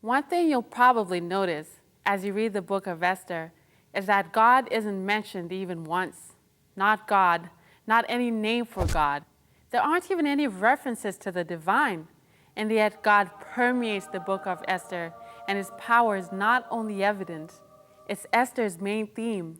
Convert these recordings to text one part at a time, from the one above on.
One thing you'll probably notice as you read the book of Esther is that God isn't mentioned even once. Not God, not any name for God. There aren't even any references to the divine. And yet God permeates the book of Esther, and his power is not only evident, it's Esther's main theme.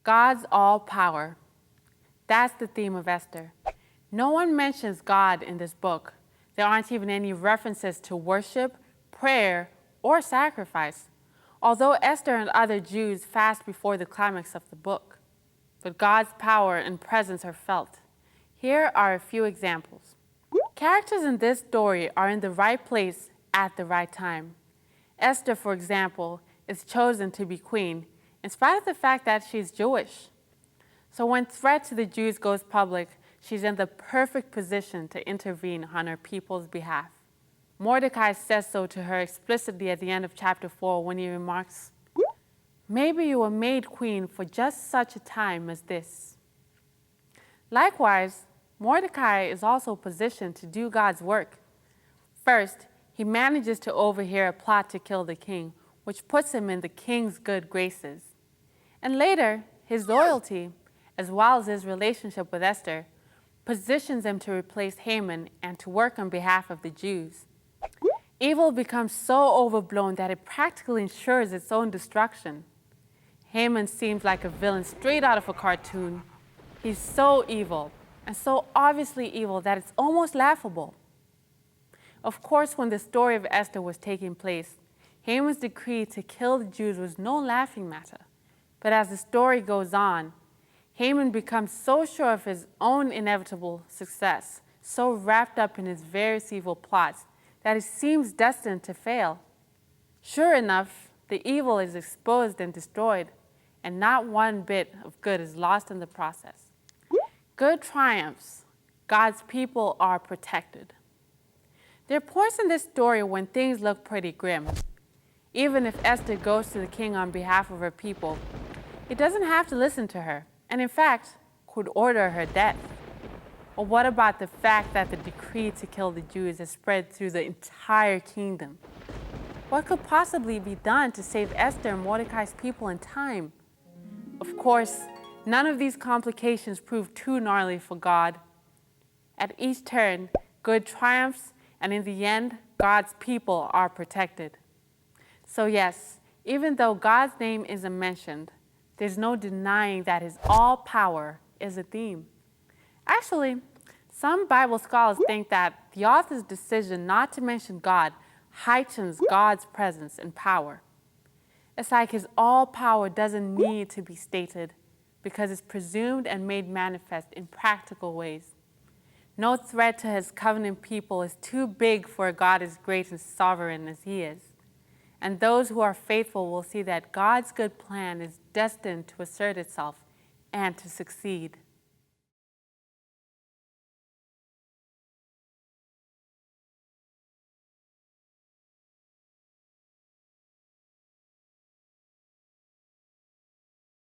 God's all power. That's the theme of Esther. No one mentions God in this book. There aren't even any references to worship, prayer, or sacrifice, although Esther and other Jews fast before the climax of the book. But God's power and presence are felt. Here are a few examples. Characters in this story are in the right place at the right time. Esther, for example, is chosen to be queen in spite of the fact that she's Jewish. So when threat to the Jews goes public, she's in the perfect position to intervene on her people's behalf. Mordecai says so to her explicitly at the end of chapter 4 when he remarks, "Maybe you were made queen for just such a time as this." Likewise, Mordecai is also positioned to do God's work. First, he manages to overhear a plot to kill the king, which puts him in the king's good graces. And later, his loyalty, as well as his relationship with Esther, positions him to replace Haman and to work on behalf of the Jews. Evil becomes so overblown that it practically ensures its own destruction. Haman seems like a villain straight out of a cartoon. He's so evil, and so obviously evil that it's almost laughable. Of course, when the story of Esther was taking place, Haman's decree to kill the Jews was no laughing matter. But as the story goes on, Haman becomes so sure of his own inevitable success, so wrapped up in his various evil plots, that he seems destined to fail. Sure enough, the evil is exposed and destroyed, and not one bit of good is lost in the process. Good triumphs. God's people are protected. There are points in this story when things look pretty grim. Even if Esther goes to the king on behalf of her people, he doesn't have to listen to her, and in fact, could order her death. Or what about the fact that the decree to kill the Jews has spread through the entire kingdom? What could possibly be done to save Esther and Mordecai's people in time? Of course, none of these complications prove too gnarly for God. At each turn, good triumphs, and in the end, God's people are protected. So yes, even though God's name isn't mentioned, there's no denying that his all power is a theme. Actually, some Bible scholars think that the author's decision not to mention God heightens God's presence and power. It's like his all power doesn't need to be stated because it's presumed and made manifest in practical ways. No threat to his covenant people is too big for a God as great and sovereign as he is. And those who are faithful will see that God's good plan is destined to assert itself and to succeed.